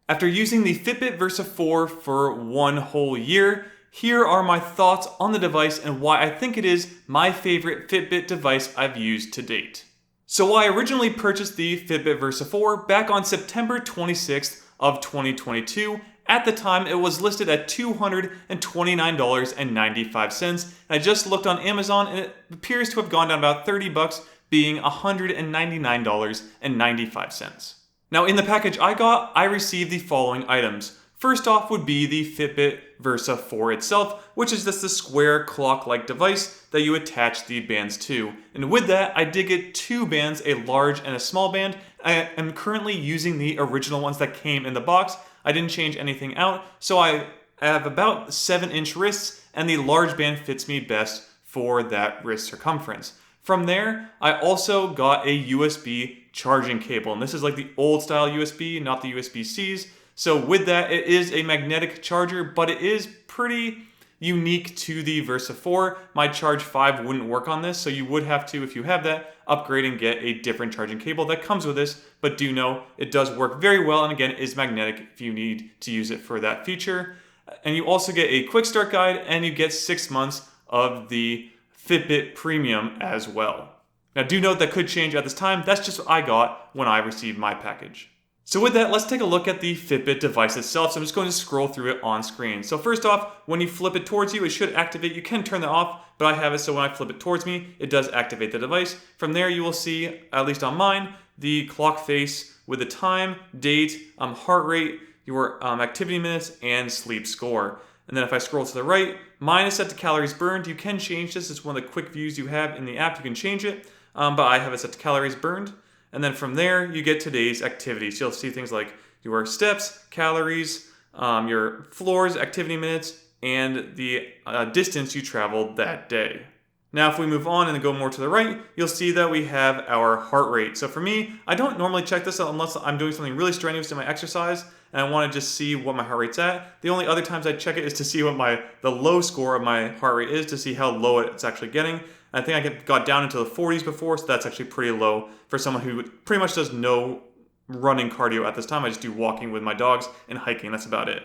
After using the Fitbit Versa 4 for 1 whole year, here are my thoughts on the device and why I think it is my favorite Fitbit device I've used to date. So I originally purchased the Fitbit Versa 4 back on September 26th of 2022. At the time, it was listed at $229.95. And I just looked on Amazon and it appears to have gone down about $30, being $199.95. Now in the package I got, I received the following items. First off would be the Fitbit Versa 4 itself, which is just the square clock-like device that you attach the bands to. And with that, I did get 2 bands, a large and a small band. I am currently using the original ones that came in the box. I didn't change anything out, so I have about 7-inch wrists, and the large band fits me best for that wrist circumference. From there, I also got a USB charging cable, and this is like the old style USB, not the USB-Cs. So with that, it is a magnetic charger, but it is pretty unique to the Versa 4. My Charge 5 wouldn't work on this, so you would have to, if you have that, upgrade and get a different charging cable that comes with this, but do know it does work very well, and again, it is magnetic if you need to use it for that feature. And you also get a quick start guide, and you get 6 months of the Fitbit Premium as well. Now do note that could change at this time. That's just what I got when I received my package. So with that, let's take a look at the Fitbit device itself. So I'm just going to scroll through it on screen. So first off, when you flip it towards you, it should activate. You can turn that off, but I have it so when I flip it towards me, it does activate the device. From there, you will see, at least on mine, the clock face with the time, date, heart rate, your activity minutes, and sleep score. And then if I scroll to the right, mine is set to calories burned. You can change this. It's one of the quick views you have in the app. You can change it, but I have it set to calories burned. And then from there, you get today's activities. You'll see things like your steps, calories, your floors, activity minutes, and the distance you traveled that day. Now, if we move on and go more to the right, you'll see that we have our heart rate. So for me, I don't normally check this out unless I'm doing something really strenuous in my exercise and I want to just see what my heart rate's at. The only other times I check it is to see what the low score of my heart rate is, to see how low it's actually getting. I think I got down into the 40s before, so that's actually pretty low for someone who pretty much does no running cardio at this time. I just do walking with my dogs and hiking. That's about it.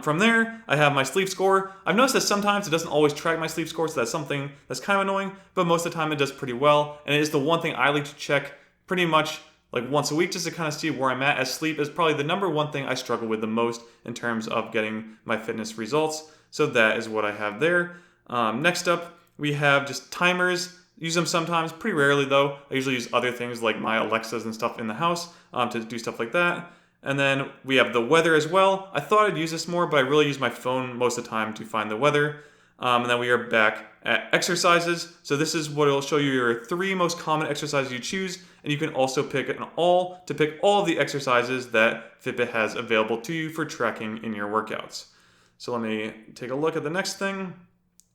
From there, I have my sleep score. I've noticed that sometimes it doesn't always track my sleep score, so that's something that's kind of annoying, but most of the time it does pretty well. And it is the one thing I like to check pretty much like once a week just to kind of see where I'm at, as sleep is probably the number one thing I struggle with the most in terms of getting my fitness results. So that is what I have there. Next up, we have just timers. Use them sometimes, pretty rarely though. I usually use other things like my Alexas and stuff in the house to do stuff like that. And then we have the weather as well. I thought I'd use this more, but I really use my phone most of the time to find the weather. And then we are back at exercises. So this is what it'll show you your 3 most common exercises you choose. And you can also pick an all to pick all of the exercises that Fitbit has available to you for tracking in your workouts. So let me take a look at the next thing.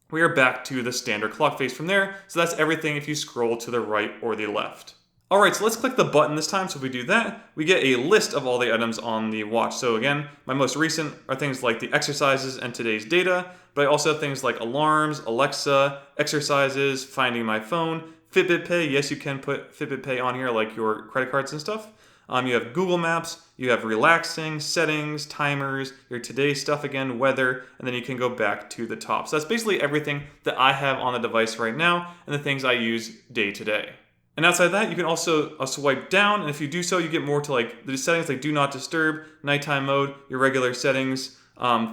We are back to the standard clock face from there. So that's everything if you scroll to the right or the left. Alright, so let's click the button this time. So if we do that, we get a list of all the items on the watch. So again, my most recent are things like the exercises and today's data, but I also have things like alarms, Alexa, exercises, finding my phone, Fitbit Pay. Yes, you can put Fitbit Pay on here like your credit cards and stuff. You have Google Maps, you have relaxing, settings, timers, your today stuff again, weather, and then you can go back to the top. So that's basically everything that I have on the device right now and the things I use day to day. And outside that, you can also swipe down, and if you do so, you get more to like the settings like do not disturb, nighttime mode, your regular settings,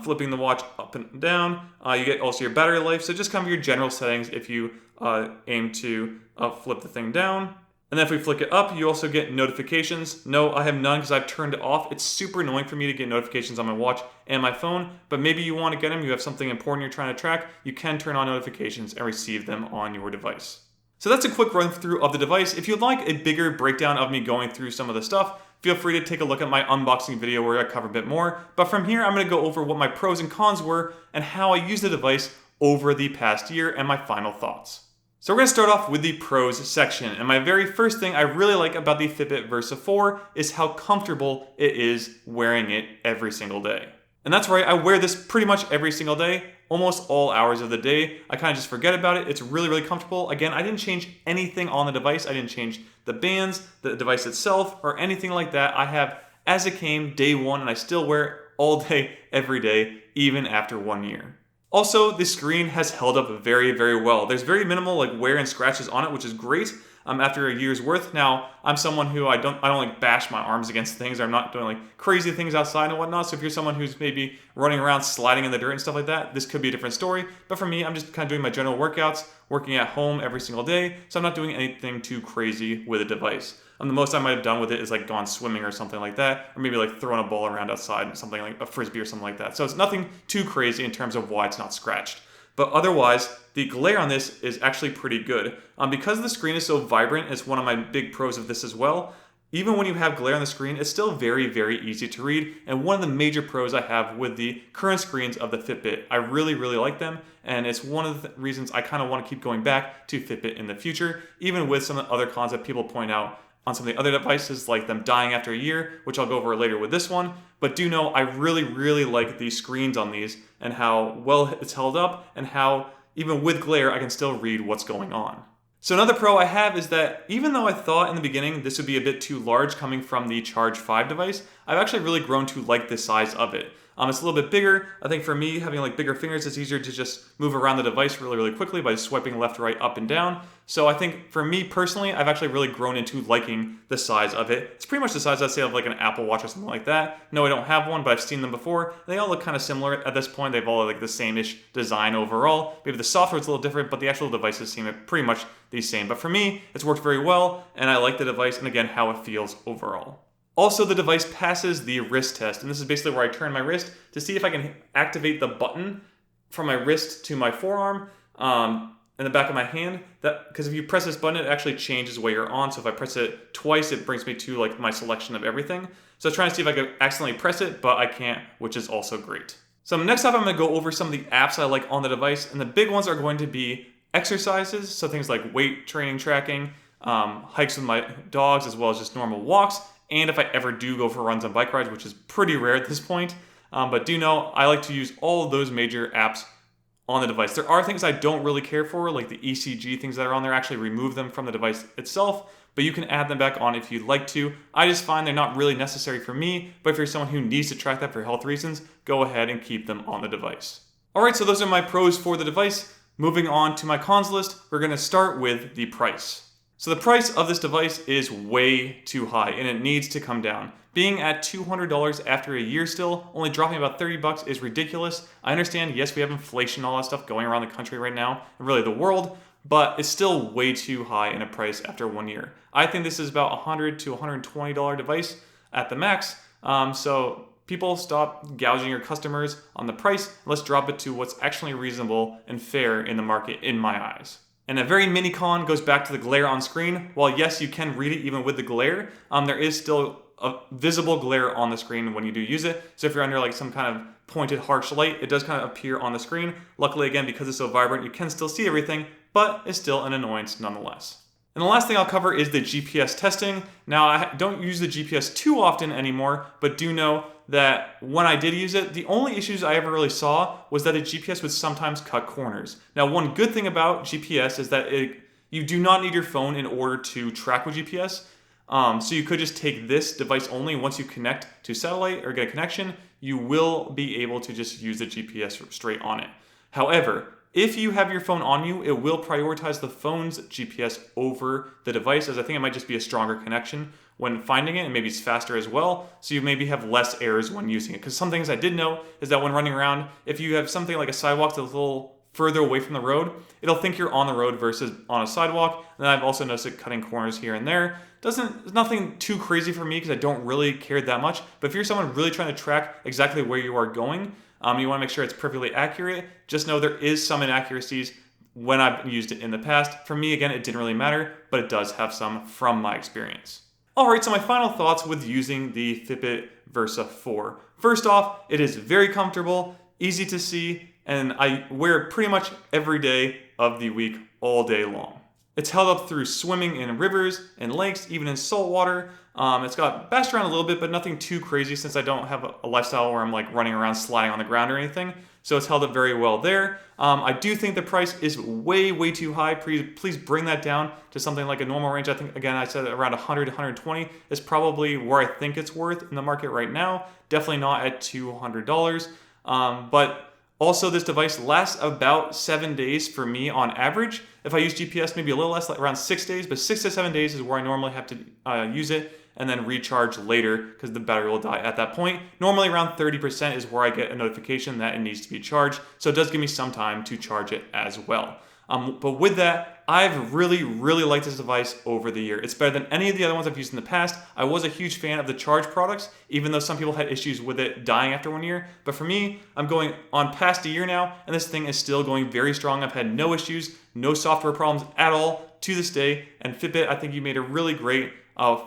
flipping the watch up and down. You get also your battery life, so just kind of your general settings if you aim to flip the thing down. And then if we flick it up, you also get notifications. No, I have none because I've turned it off. It's super annoying for me to get notifications on my watch and my phone, but maybe you want to get them, you have something important you're trying to track, you can turn on notifications and receive them on your device. So that's a quick run through of the device. If you'd like a bigger breakdown of me going through some of the stuff, feel free to take a look at my unboxing video where I cover a bit more. But from here, I'm going to go over what my pros and cons were and how I used the device over the past year and my final thoughts. So we're going to start off with the pros section. And my very first thing I really like about the Fitbit Versa 4 is how comfortable it is wearing it every single day. And that's right, I wear this pretty much every single day, almost all hours of the day. I kind of just forget about it. It's really, really comfortable. Again, I didn't change anything on the device. I didn't change the bands, the device itself, or anything like that. I have as it came day one, and I still wear it all day, every day, even after 1 year. Also, the screen has held up very, very well. There's very minimal wear and scratches on it, which is great. After a year's worth. Now, I'm someone who I don't bash my arms against things. I'm not doing crazy things outside and whatnot. So if you're someone who's maybe running around sliding in the dirt and stuff like that, this could be a different story. But for me, I'm just kind of doing my general workouts, working at home every single day. So I'm not doing anything too crazy with a device. The most I might have done with it is gone swimming or something like that, or maybe throwing a ball around outside, something like a frisbee or something like that. So it's nothing too crazy in terms of why it's not scratched. But otherwise, the glare on this is actually pretty good. Because the screen is so vibrant, it's one of my big pros of this as well. Even when you have glare on the screen, it's still very, very easy to read. And one of the major pros I have with the current screens of the Fitbit, I really, really like them. And it's one of the reasons I kind of want to keep going back to Fitbit in the future, even with some of the other cons that people point out on some of the other devices, like them dying after a year, which I'll go over later with this one. But do know I really, really like the screens on these and how well it's held up and how even with glare, I can still read what's going on. So another pro I have is that even though I thought in the beginning this would be a bit too large coming from the Charge 5 device, I've actually really grown to like the size of it. It's a little bit bigger. I think for me, having bigger fingers, it's easier to just move around the device really, really quickly by swiping left, right, up, and down. So I think for me personally, I've actually really grown into liking the size of it. It's pretty much the size, I'd say, of an Apple Watch or something like that. No, I don't have one, but I've seen them before. They all look kind of similar at this point. They've all the same-ish design overall. Maybe the software's a little different, but the actual devices seem pretty much the same. But for me, it's worked very well, and I like the device, and again, how it feels overall. Also, the device passes the wrist test, and this is basically where I turn my wrist to see if I can activate the button from my wrist to my forearm in the back of my hand. Because if you press this button, it actually changes what you're on. So if I press it twice, it brings me to my selection of everything. So I'm trying to see if I can accidentally press it, but I can't, which is also great. So next up, I'm going to go over some of the apps I like on the device, and the big ones are going to be exercises, so things like weight training tracking, hikes with my dogs, as well as just normal walks. And if I ever do go for runs and bike rides, which is pretty rare at this point. But do know, I like to use all of those major apps on the device. There are things I don't really care for, like the ECG things that are on there, actually remove them from the device itself, but you can add them back on if you'd like to. I just find they're not really necessary for me, but if you're someone who needs to track that for health reasons, go ahead and keep them on the device. All right, so those are my pros for the device. Moving on to my cons list, we're gonna start with the price. So the price of this device is way too high, and it needs to come down. Being at $200 after a year still, only dropping about $30 is ridiculous. I understand, yes, we have inflation and all that stuff going around the country right now, and really the world, but it's still way too high in a price after 1 year. I think this is about $100 to $120 device at the max, so people stop gouging your customers on the price. Let's drop it to what's actually reasonable and fair in the market in my eyes. And a very mini con goes back to the glare on screen. While yes, you can read it even with the glare, there is still a visible glare on the screen when you do use it. So if you're under some kind of pointed harsh light, it does kind of appear on the screen. Luckily, again, because it's so vibrant, you can still see everything, but it's still an annoyance nonetheless. And the last thing I'll cover is the GPS testing. Now, I don't use the GPS too often anymore, but do know that when I did use it, the only issues I ever really saw was that the GPS would sometimes cut corners. Now, one good thing about GPS is that you do not need your phone in order to track with GPS. So you could just take this device only. Once you connect to satellite or get a connection, you will be able to just use the GPS straight on it. However, if you have your phone on you, it will prioritize the phone's GPS over the device, as I think it might just be a stronger connection when finding it, and maybe it's faster as well, so you maybe have less errors when using it. Because some things I did know is that when running around, if you have something like a sidewalk that's a little further away from the road, it'll think you're on the road versus on a sidewalk. And then I've also noticed it cutting corners here and there. It's nothing too crazy for me because I don't really care that much. But if you're someone really trying to track exactly where you are going, you want to make sure it's perfectly accurate, just know there is some inaccuracies when I've used it in the past. For me, again, it didn't really matter, but it does have some from my experience. All right, so my final thoughts with using the Fitbit Versa 4. First off, it is very comfortable, easy to see, and I wear it pretty much every day of the week, all day long. It's held up through swimming in rivers and lakes, even in salt water. It's got bashed around a little bit, but nothing too crazy since I don't have a lifestyle where I'm running around sliding on the ground or anything. So it's held up very well there. I do think the price is way too high. Please bring that down to something like a normal range. I think, again, I said around 100 to 120 is probably where I think it's worth in the market right now. Definitely not at $200. But also, this device lasts about 7 days for me on average. If I use GPS, maybe a little less, like around 6 days, but 6 to 7 days is where I normally have to use it and then recharge later because the battery will die at that point. Normally around 30% is where I get a notification that it needs to be charged, so it does give me some time to charge it as well. But with that, I've really liked this device over the year. It's better than any of the other ones I've used in the past. I was a huge fan of the Charge products, even though some people had issues with it dying after 1 year. But for me, I'm going on past a year now, and this thing is still going very strong. I've had no issues, no software problems at all to this day. And Fitbit, I think you made a really great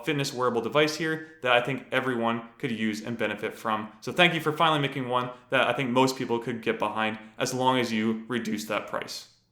fitness wearable device here that I think everyone could use and benefit from. So thank you for finally making one that I think most people could get behind as long as you reduce that price.